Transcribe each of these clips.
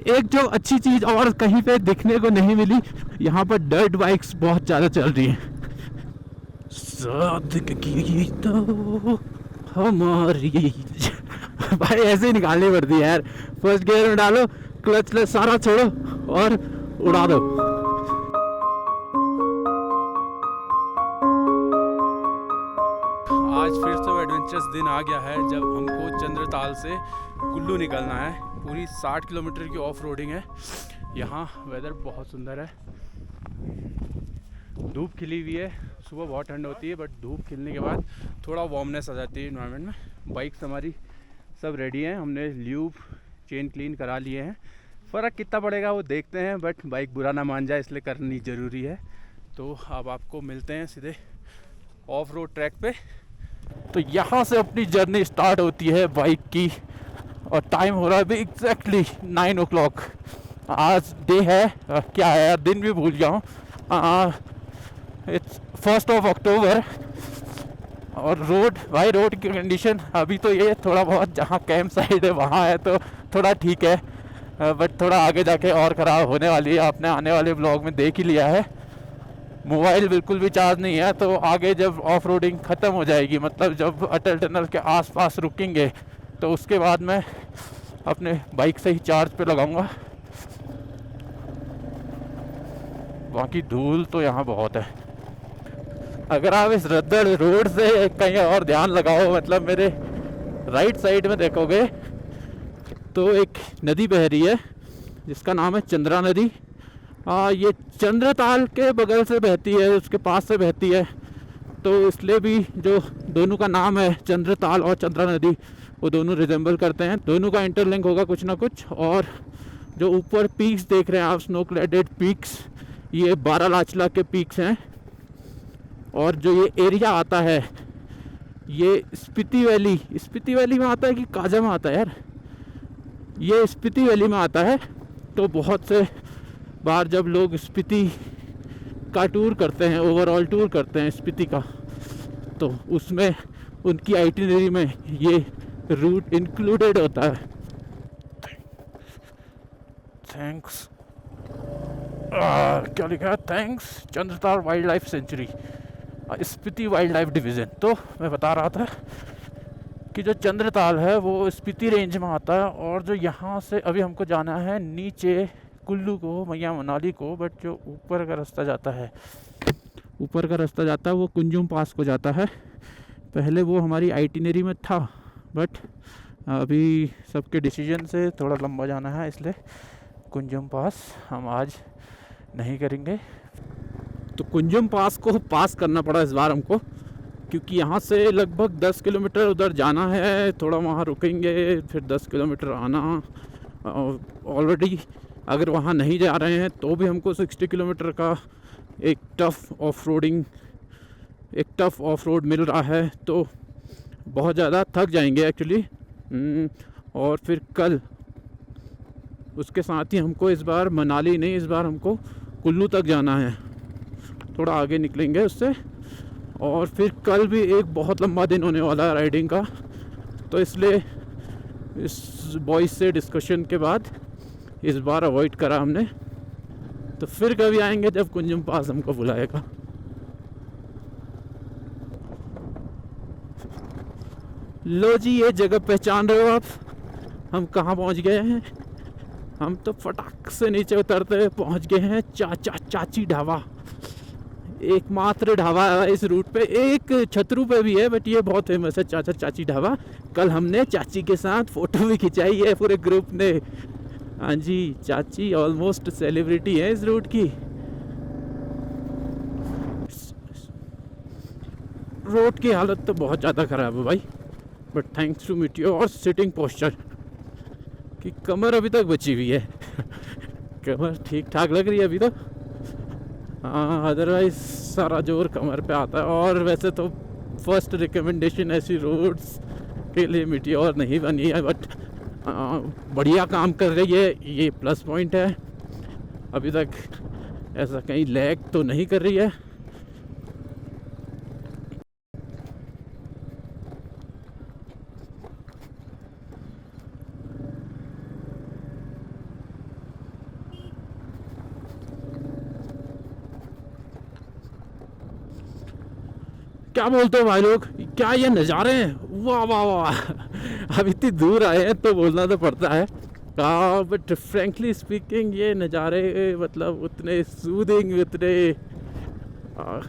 एक जो अच्छी चीज़ और कहीं पे दिखने को नहीं मिली, यहाँ पर डर्ट बाइक्स बहुत ज़्यादा चल रही हैं। सादगी तो हमारी भाई ऐसे ही निकालनी पड़ती है यार। फर्स्ट गियर में डालो, क्लच सारा छोड़ो और उड़ा दो। आज फिर से वो एडवेंचरस दिन आ गया है जब हमको चंद्रताल से कुल्लू निकलना है। पूरी 60 किलोमीटर की ऑफ रोडिंग है। यहाँ वेदर बहुत सुंदर है, धूप खिली हुई है। सुबह बहुत ठंड होती है, बट धूप खिलने के बाद थोड़ा वार्मनेस आ जाती है इन्वायरमेंट में। बाइक्स हमारी सब रेडी हैं, हमने ल्यूब चेन क्लीन करा लिए हैं। फ़र्क कितना पड़ेगा वो देखते हैं, बट बाइक बुरा ना मान जाए इसलिए करनी ज़रूरी है। तो अब आपको मिलते हैं सीधे ऑफ रोड ट्रैक पे। तो यहाँ से अपनी जर्नी स्टार्ट होती है बाइक की, और टाइम हो रहा है अभी एग्जैक्टली 9 o'clock। आज डे है क्या है यार, दिन भी भूल गया हूँ। It's 1 October। और रोड की कंडीशन अभी तो ये थोड़ा बहुत जहाँ कैंप साइड है वहाँ है तो थोड़ा ठीक है, बट थोड़ा आगे जाके और ख़राब होने वाली है। आपने आने वाले ब्लॉग में देख ही लिया है। मोबाइल बिल्कुल भी चार्ज नहीं है, तो आगे जब ऑफ रोडिंग ख़त्म हो जाएगी, मतलब जब अटल टनल के आसपास रुकेंगे, तो उसके बाद मैं अपने बाइक से ही चार्ज पे लगाऊंगा। बाकी धूल तो यहाँ बहुत है। अगर आप इस रद्दड़ रोड से कहीं और ध्यान लगाओ, मतलब मेरे राइट साइड में देखोगे तो एक नदी बह रही है जिसका नाम है चंद्रा नदी। ये चंद्रताल के बगल से बहती है, उसके पास से बहती है, तो इसलिए भी जो दोनों का नाम है चंद्रताल और चंद्रा नदी, वो दोनों रिजेंबल करते हैं। दोनों का इंटरलिंक होगा कुछ ना कुछ। और जो ऊपर पीक्स देख रहे हैं आप, स्नो क्लेडेड पीक्स, ये बारालाचला के पीक्स हैं। और जो ये एरिया आता है ये स्पीति वैली में आता है कि काजा में आता है यार, ये स्पीति वैली में आता है। तो बहुत से बार जब लोग स्पीति का टूर करते हैं, ओवरऑल टूर करते हैं स्पीति का, तो उसमें उनकी आइटिनरी में ये रूट इंक्लूडेड होता है। थैंक्स क्या लिखा है, thanks Chandratal wild life sanctuary, Spiti wild life division. तो मैं बता रहा था कि जो चंद्रताल है वो स्पीति रेंज में आता है, और जो यहाँ से अभी हमको जाना है नीचे कुल्लू को, मैया मनाली को, बट जो ऊपर का रास्ता जाता है वो कुंजुम पास को जाता है। पहले वो हमारी आइटिनरी में था, बट अभी सबके डिसीजन से थोड़ा लंबा जाना है, इसलिए कुंजुम पास हम आज नहीं करेंगे। तो कुंजुम पास को पास करना पड़ा इस बार हमको, क्योंकि यहाँ से लगभग 10 किलोमीटर उधर जाना है, थोड़ा वहाँ रुकेंगे, फिर 10 किलोमीटर आना। ऑलरेडी अगर वहाँ नहीं जा रहे हैं तो भी हमको 60 किलोमीटर का एक टफ़ ऑफ रोड मिल रहा है, तो बहुत ज़्यादा थक जाएंगे एक्चुअली। और फिर कल उसके साथ ही हमको इस बार मनाली नहीं, इस बार हमको कुल्लू तक जाना है, थोड़ा आगे निकलेंगे उससे। और फिर कल भी एक बहुत लंबा दिन होने वाला है राइडिंग का, तो इसलिए इस बॉयज़ से डिस्कशन के बाद इस बार अवॉइड करा हमने। तो फिर कभी आएंगे जब कुंजुम पास हमको बुलाएगा। लो जी, ये जगह पहचान रहे हो आप, हम कहाँ पहुँच गए हैं? हम तो फटाक से नीचे उतरते हुए पहुँच गए हैं चाची ढाबा। एकमात्र ढाबा है इस रूट पे, एक छतरू पे भी है, बट ये बहुत फेमस है चाची ढाबा। कल हमने चाची के साथ फ़ोटो भी खिंचाई है पूरे ग्रुप ने। हाँ जी, चाची ऑलमोस्ट सेलिब्रिटी है इस रूट की। रोड की हालत तो बहुत ज़्यादा ख़राब है भाई, but thanks to meet your sitting posture कि कमर अभी तक बची हुई है कमर ठीक ठाक लग रही है अभी तो। हाँ, अदरवाइज सारा जोर कमर पे आता है। और वैसे तो फर्स्ट रिकमेंडेशन ऐसी रोड्स के लिए मीटियोर नहीं बनी है, बट बढ़िया काम कर रही है, ये प्लस पॉइंट है। अभी तक ऐसा कहीं लैग तो नहीं कर रही है। क्या बोलते हो भाई लोग, क्या ये नज़ारे हैं, वाह वाह वाह। अब इतनी दूर आए हैं तो बोलना तो पड़ता है। बट फ्रेंकली स्पीकिंग ये नज़ारे मतलब उतने सूदिंग, उतने आ,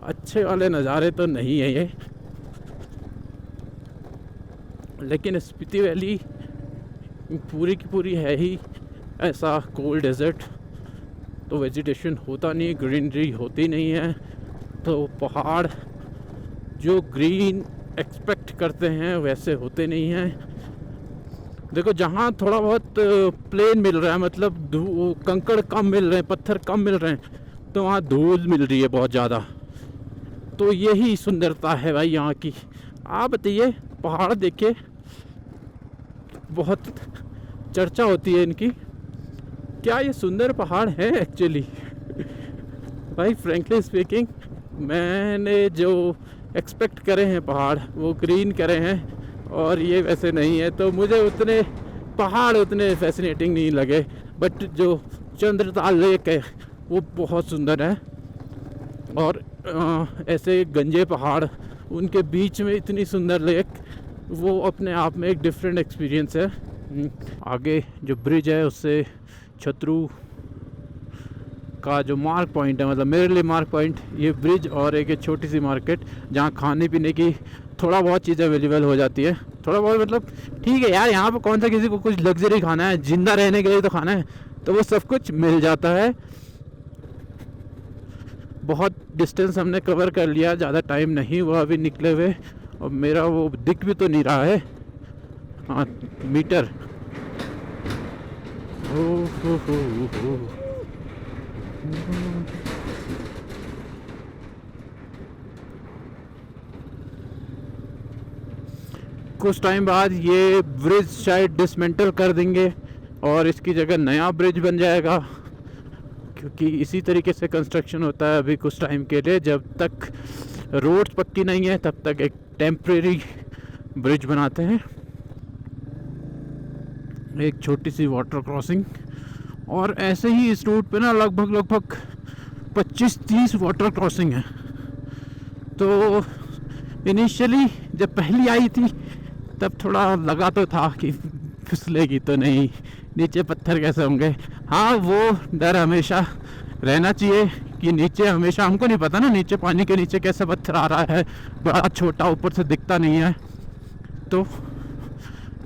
अच्छे वाले नज़ारे तो नहीं है ये। लेकिन स्पीति वैली पूरी की पूरी है ही ऐसा कोल्ड डेजर्ट, तो वेजिटेशन होता नहीं, ग्रीनरी होती नहीं है, तो पहाड़ जो ग्रीन एक्सपेक्ट करते हैं वैसे होते नहीं हैं। देखो जहाँ थोड़ा बहुत प्लेन मिल रहा है, मतलब कंकड़ कम मिल रहे हैं, पत्थर कम मिल रहे हैं, तो वहाँ धूल मिल रही है बहुत ज़्यादा। तो यही सुंदरता है भाई यहाँ की। आप बताइए, पहाड़ देखिए, बहुत चर्चा होती है इनकी, क्या ये सुंदर पहाड़ है एक्चुअली? भाई फ्रेंकली स्पीकिंग मैंने जो एक्सपेक्ट करे हैं पहाड़ वो ग्रीन करे हैं, और ये वैसे नहीं है, तो मुझे उतने पहाड़ उतने फैसिनेटिंग नहीं लगे। बट जो चंद्रताल लेक है वो बहुत सुंदर है, और ऐसे गंजे पहाड़ उनके बीच में इतनी सुंदर लेक, वो अपने आप में एक डिफरेंट एक्सपीरियंस है। आगे जो ब्रिज है उससे छतरू का जो मार्क पॉइंट है, मतलब मेरे लिए मार्क पॉइंट ये ब्रिज और एक छोटी सी मार्केट जहाँ खाने पीने की थोड़ा बहुत चीज़ अवेलेबल हो जाती है। थोड़ा बहुत मतलब ठीक है यार, यहाँ पर कौन सा किसी को कुछ लग्जरी खाना है, जिंदा रहने के लिए तो खाना है, तो वो सब कुछ मिल जाता है। बहुत डिस्टेंस हमने कवर कर लिया, ज़्यादा टाइम नहीं हुआ अभी निकले हुए, और मेरा वो दिख भी तो नहीं रहा है मीटर। हो। कुछ टाइम बाद ये ब्रिज शायद डिसमेंटल कर देंगे और इसकी जगह नया ब्रिज बन जाएगा, क्योंकि इसी तरीके से कंस्ट्रक्शन होता है अभी कुछ टाइम के लिए। जब तक रोड्स पक्की नहीं है तब तक एक टेम्परेरी ब्रिज बनाते हैं, एक छोटी सी वाटर क्रॉसिंग। और ऐसे ही इस रूट पे ना लगभग 25-30 वाटर क्रॉसिंग है। तो इनिशियली जब पहली आई थी तब थोड़ा लगा तो था कि फिसलेगी तो नहीं, नीचे पत्थर कैसे होंगे। हाँ, वो डर हमेशा रहना चाहिए कि नीचे हमेशा, हमको नहीं पता ना नीचे पानी के नीचे कैसा पत्थर आ रहा है, बड़ा छोटा ऊपर से दिखता नहीं है। तो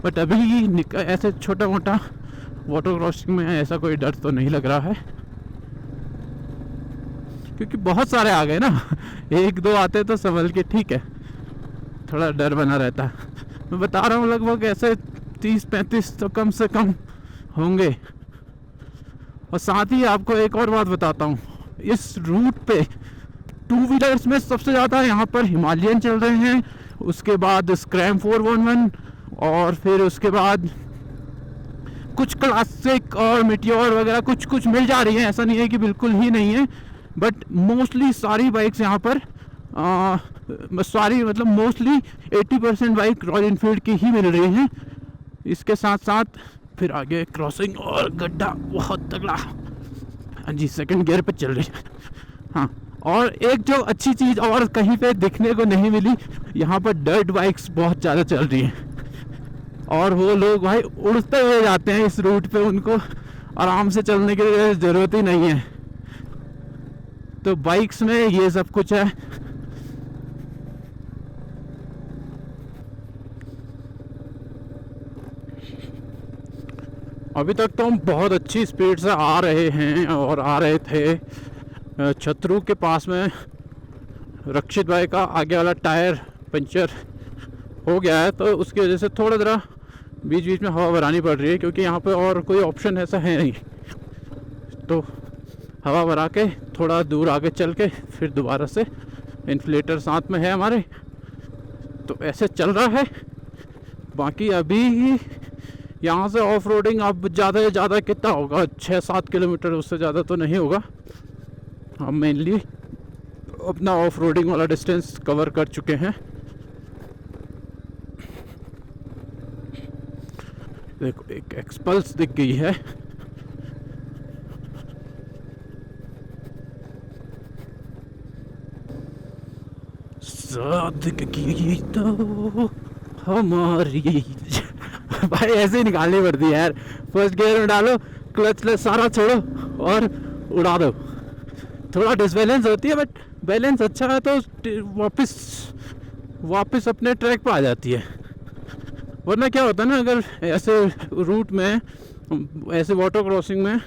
बट अभी ऐसे छोटा मोटा वाटर क्रॉसिंग में ऐसा कोई डर तो नहीं लग रहा है, क्योंकि बहुत सारे आ गए ना। एक दो आते तो संभल के ठीक है, थोड़ा डर बना रहता है। मैं बता रहा हूँ लगभग ऐसे 30-35 तो कम से कम होंगे। और साथ ही आपको एक और बात बताता हूँ, इस रूट पे 2 व्हीलर्स में सबसे ज़्यादा यहाँ पर हिमालयन चल रहे हैं, उसके बाद स्क्रैम 411, और फिर उसके बाद कुछ क्लासिक और मिटियोर वगैरह कुछ मिल जा रही है, ऐसा नहीं है कि बिल्कुल ही नहीं है। बट मोस्टली सारी बाइक्स यहाँ पर सारी मतलब मोस्टली 80% बाइक रॉयल इनफील्ड की ही मिल रही हैं। इसके साथ साथ फिर आगे क्रॉसिंग और गड्ढा बहुत तगड़ा, हाँ जी, सेकंड गियर पे चल रही है। हाँ, और एक जो अच्छी चीज़ और कहीं पे दिखने को नहीं मिली, यहाँ पर डर्ट बाइक्स बहुत ज़्यादा चल रही हैं, और वो लोग भाई उड़ते हुए जाते हैं इस रूट पे, उनको आराम से चलने की ज़रूरत ही नहीं है। तो बाइक्स में ये सब कुछ है। अभी तक तो हम बहुत अच्छी स्पीड से आ रहे हैं और आ रहे थे। छतरू के पास में रक्षित भाई का आगे वाला टायर पंचर हो गया है, तो उसकी वजह से थोड़ा ज़रा बीच बीच में हवा भरानी पड़ रही है, क्योंकि यहाँ पे और कोई ऑप्शन ऐसा है नहीं। तो हवा भरा के थोड़ा दूर आगे चल के फिर दोबारा से, इन्फ्लेटर साथ में है हमारे, तो ऐसे चल रहा है। बाकी अभी यहाँ से ऑफ रोडिंग अब ज़्यादा से ज़्यादा कितना होगा, 6-7 किलोमीटर, उससे ज़्यादा तो नहीं होगा। हम मेनली अपना ऑफ रोडिंग वाला डिस्टेंस कवर कर चुके हैं। देखो एक एक्सपल्स दिख गई है, सादगी तो हमारी भाई ऐसे ही निकालनी पड़ती है यार। फर्स्ट गियर में डालो, क्लच क्लच सारा छोड़ो और उड़ा दो। थोड़ा डिसबैलेंस होती है बट बैलेंस अच्छा है तो वापस अपने ट्रैक पर आ जाती है। वरना क्या होता है ना, अगर ऐसे रूट में, ऐसे वाटर क्रॉसिंग में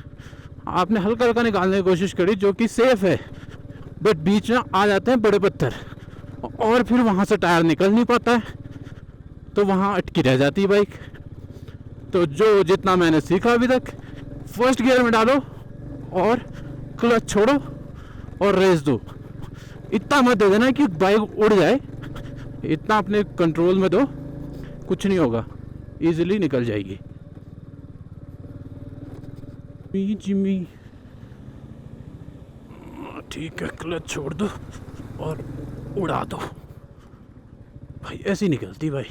आपने हल्का हल्का निकालने की कोशिश करी जो कि सेफ है, बट बीच में आ जाते हैं बड़े पत्थर और फिर वहाँ से टायर निकल नहीं पाता है, तो वहाँ अटकी रह जाती है बाइक। तो जो जितना मैंने सीखा अभी तक, फर्स्ट गियर में डालो और क्लच छोड़ो और रेस दो। इतना मत दे देना कि बाइक उड़ जाए, इतना अपने कंट्रोल में दो, कुछ नहीं होगा, इजीली निकल जाएगी। जिमी ठीक है, क्लच छोड़ दो और उड़ा दो भाई, ऐसी निकलती भाई।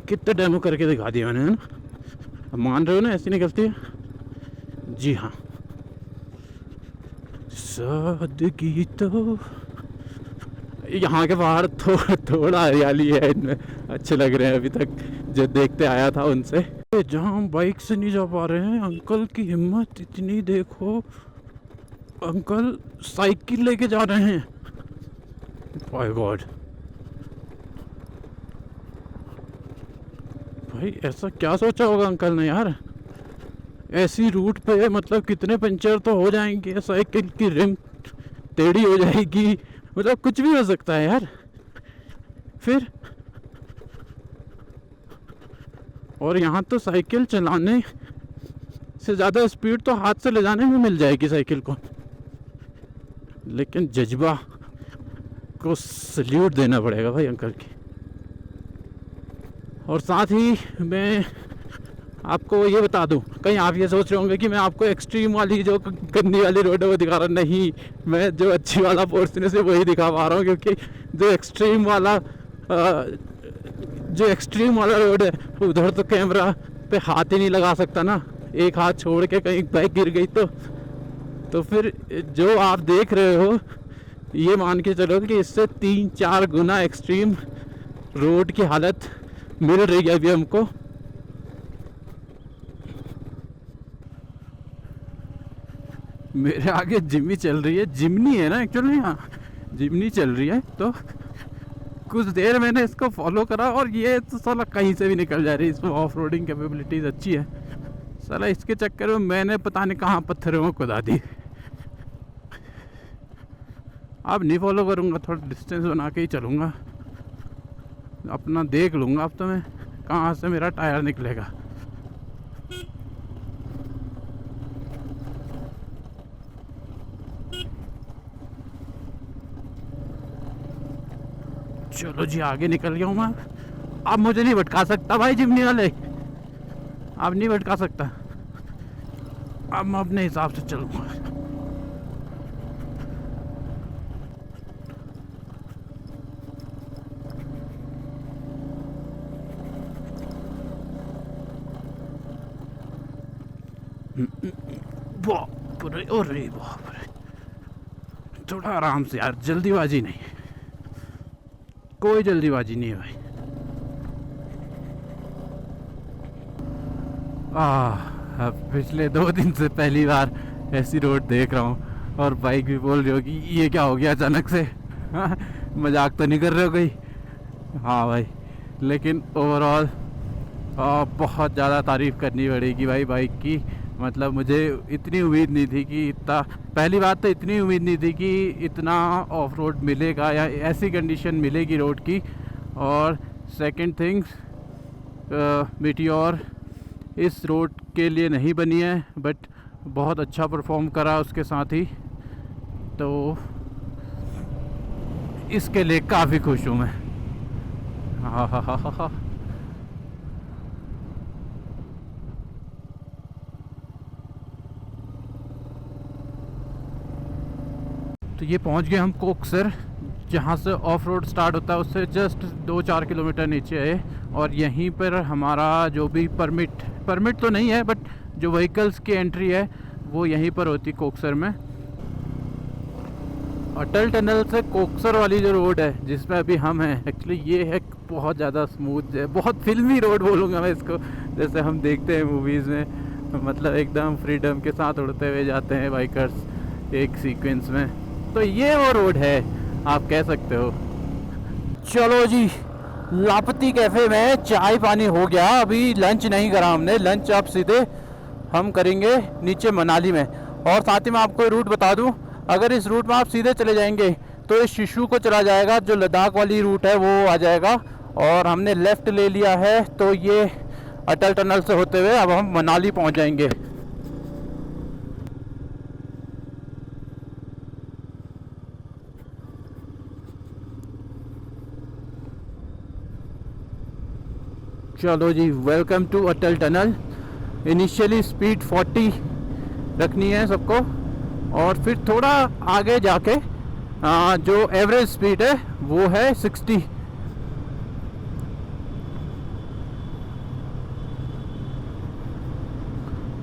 कितने डेमो करके दिखा दिया मैंने, है ना? अब मान रहे हो ना ऐसी निकलती है। जी हाँ, सादगी तो। यहाँ के पहाड़ थोड़ा हरियाली है इनमें, अच्छे लग रहे हैं अभी तक जो देखते आया था उनसे। जहाँ हम बाइक से नहीं जा पा रहे हैं, अंकल की हिम्मत इतनी देखो, अंकल साइकिल लेके जा रहे हैं। माय गॉड भाई, ऐसा क्या सोचा होगा अंकल ने यार। ऐसी रूट पे मतलब कितने पंचर तो हो जाएंगे, साइकिल की रिम टेढ़ी हो जाएगी, मतलब कुछ भी हो सकता है यार। फिर और यहाँ तो साइकिल चलाने से ज़्यादा स्पीड तो हाथ से ले जाने में मिल जाएगी साइकिल को, लेकिन जज्बा को सल्यूट देना पड़ेगा भाई अंकल की। और साथ ही मैं आपको ये बता दूं, कहीं आप ये सोच रहे होंगे कि मैं आपको एक्सट्रीम वाली जो गंदी वाली रोड है वो दिखा रहा, नहीं, मैं जो अच्छी वाला पोर्शन है वही दिखा पा रहा हूँ, क्योंकि जो एक्सट्रीम वाला रोड है उधर तो कैमरा पे हाथ ही नहीं लगा सकता ना, एक हाथ छोड़ के कहीं बाइक गिर गई तो फिर जो आप देख रहे हो ये मान के चलो कि इससे 3-4 गुना एक्सट्रीम रोड की हालत मिल रही है अभी हमको। मेरे आगे जिम्नी चल रही है, जिम्नी है ना एक्चुअली, हाँ जिम्नी चल रही है। तो कुछ देर मैंने इसको फॉलो करा और ये तो साला कहीं से भी निकल जा रही है, इसमें ऑफ रोडिंग कैपेबिलिटीज अच्छी है। साला इसके चक्कर में मैंने पता नहीं कहाँ पत्थरों में खुदा दी। अब नहीं फॉलो करूँगा, थोड़ा डिस्टेंस बना के ही चलूँगा, अपना देख लूँगा अब तो मैं कहाँ से मेरा टायर निकलेगा। चलो जी, आगे निकल गया हूँ मैं। अब मुझे नहीं भटका सकता भाई जिम्नी वाले, अब नहीं भटका सकता, अब मैं अपने हिसाब से चलूँगा। बाप रे, अरे बाप रे, थोड़ा आराम से यार, जल्दीबाजी नहीं, कोई जल्दीबाजी नहीं है भाई। अब पिछले 2 दिन से पहली बार ऐसी रोड देख रहा हूँ और बाइक भी बोल रही हो कि ये क्या हो गया अचानक से। मजाक तो नहीं कर रहे हो कोई? हाँ भाई, लेकिन ओवरऑल बहुत ज़्यादा तारीफ़ करनी पड़ेगी भाई बाइक की। मतलब मुझे इतनी उम्मीद नहीं थी कि इतना, पहली बात तो इतनी उम्मीद नहीं थी कि इतना ऑफ रोड मिलेगा या ऐसी कंडीशन मिलेगी रोड की। और सेकंड थिंग्स, मीटियोर इस रोड के लिए नहीं बनी है, बट बहुत अच्छा परफॉर्म करा उसके साथ ही, तो इसके लिए काफ़ी खुश हूँ मैं। हाँ हाँ हाँ हाँ। तो ये पहुंच गए हम कोकसर, जहाँ से ऑफ रोड स्टार्ट होता है उससे जस्ट 2-4 किलोमीटर नीचे है। और यहीं पर हमारा जो भी परमिट तो नहीं है, बट जो व्हीकल्स की एंट्री है वो यहीं पर होती कोकसर में। अटल टनल से कोकसर वाली जो रोड है जिसमें अभी हम हैं, एक्चुअली ये है बहुत ज़्यादा स्मूथ है, बहुत फिल्मी रोड बोलूँगा मैं इसको, जैसे हम देखते हैं मूवीज़ में, मतलब एकदम फ्रीडम के साथ उड़ते हुए जाते हैं बाइकर्स एक सीक्वेंस में। तो ये वो रोड है, आप कह सकते हो। चलो जी, लापती कैफ़े में चाय पानी हो गया, अभी लंच नहीं करा हमने। लंच आप सीधे हम करेंगे नीचे मनाली में। और साथ ही मैं आपको रूट बता दूं, अगर इस रूट में आप सीधे चले जाएंगे तो ये शिशु को चला जाएगा, जो लद्दाख वाली रूट है वो आ जाएगा। और हमने लेफ़्ट ले लिया है तो ये अटल टनल से होते हुए अब हम मनाली पहुंच जाएंगे। चलो जी, welcome to Atal tunnel. Initially speed 40 रखनी है सबको, और फिर थोड़ा आगे जाके जो एवरेज स्पीड है वो है 60।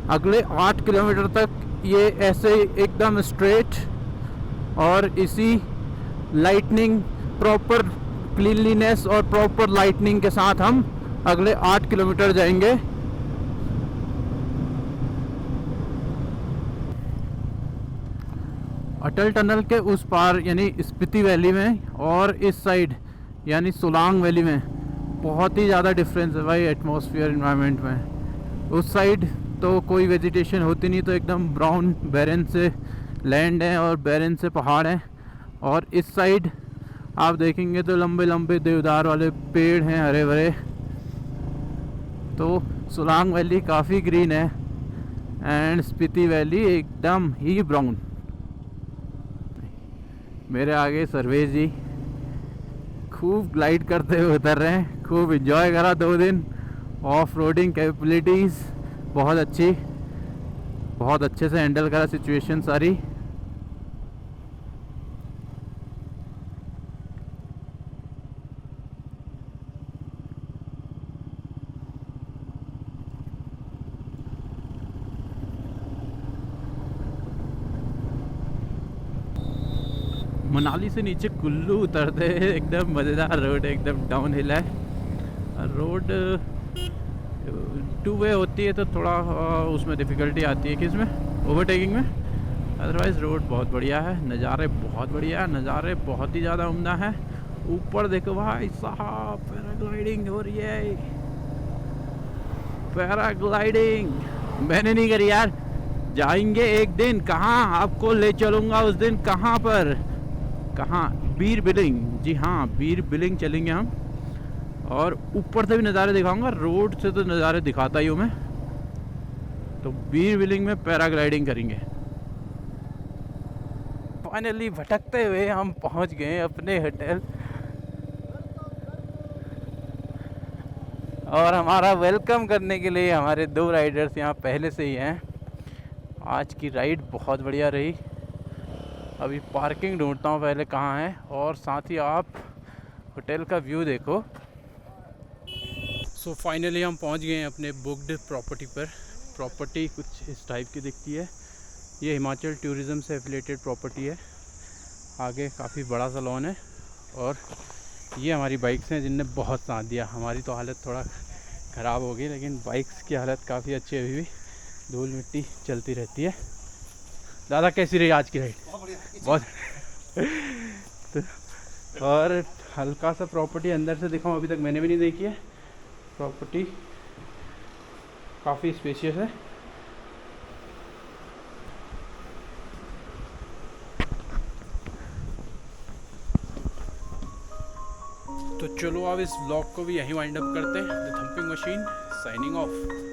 अगले 8 किलोमीटर तक ये ऐसे एकदम स्ट्रेट और इसी लाइटनिंग, प्रॉपर क्लीनलीनेस और प्रॉपर लाइटनिंग के साथ हम अगले 8 किलोमीटर जाएंगे। अटल टनल के उस पार यानी स्पीति वैली में और इस साइड यानी सोलांग वैली में बहुत ही ज़्यादा डिफरेंस है भाई एटमॉस्फेयर इन्वायरमेंट में। उस साइड तो कोई वेजिटेशन होती नहीं, तो एकदम ब्राउन बैरन से लैंड है और बैरन से पहाड़ हैं। और इस साइड आप देखेंगे तो लंबे लंबे देवदार वाले पेड़ हैं, हरे भरे। तो सोलांग वैली काफ़ी ग्रीन है एंड स्पीति वैली एकदम ही ब्राउन। मेरे आगे सर्वेश जी खूब ग्लाइड करते हुए उतर रहे हैं, खूब एंजॉय करा 2 दिन। ऑफ रोडिंग कैपेबिलिटीज़ बहुत अच्छी, बहुत अच्छे से हैंडल करा सिचुएशन सारी। मनाली से नीचे कुल्लू उतरते हैं, एकदम मज़ेदार रोड है, एकदम डाउन हिल है। रोड 2 वे होती है तो थोड़ा उसमें डिफ़िकल्टी आती है कि इसमें ओवरटेकिंग में, अदरवाइज़ रोड बहुत बढ़िया है। नज़ारे बहुत बढ़िया है, नज़ारे बहुत ही ज़्यादा उम्दा है। ऊपर देखो भाई साहब, पैराग्लाइडिंग हो रही है। पैराग्लाइडिंग मैंने नहीं करी यार, जाएंगे एक दिन। कहाँ आपको ले चलूँगा उस दिन, कहाँ पर, कहाँ, बीर बिलिंग। जी हाँ, बीर बिलिंग चलेंगे हम, और ऊपर से भी नज़ारे दिखाऊंगा। रोड से तो नज़ारे दिखाता ही हूँ मैं, तो बीर बिलिंग में पैराग्लाइडिंग करेंगे। फाइनली भटकते हुए हम पहुँच गए अपने होटल, और हमारा वेलकम करने के लिए हमारे 2 राइडर्स यहाँ पहले से ही हैं। आज की राइड बहुत बढ़िया रही। अभी पार्किंग ढूंढता हूँ पहले कहाँ है, और साथ ही आप होटल का व्यू देखो। सो फाइनली हम पहुँच गए हैं अपने बुक्ड प्रॉपर्टी पर। प्रॉपर्टी कुछ इस टाइप की दिखती है। ये हिमाचल टूरिज़्म से एफिलेटेड प्रॉपर्टी है। आगे काफ़ी बड़ा सा लॉन है, और ये हमारी बाइक्स हैं जिनने बहुत साथ दिया। हमारी तो हालत थोड़ा ख़राब हो गई, लेकिन बाइक्स की हालत काफ़ी अच्छी है, अभी भी धूल मिट्टी चलती रहती है। दादा कैसी रही आज की राइड? बहुत तो, और हल्का सा प्रॉपर्टी अंदर से दिखाऊं, अभी तक मैंने भी नहीं देखी है। प्रॉपर्टी काफ़ी स्पेशियस है। तो चलो अब इस व्लॉग को भी यहीं वाइंड अप करते हैं। The thumping machine signing off.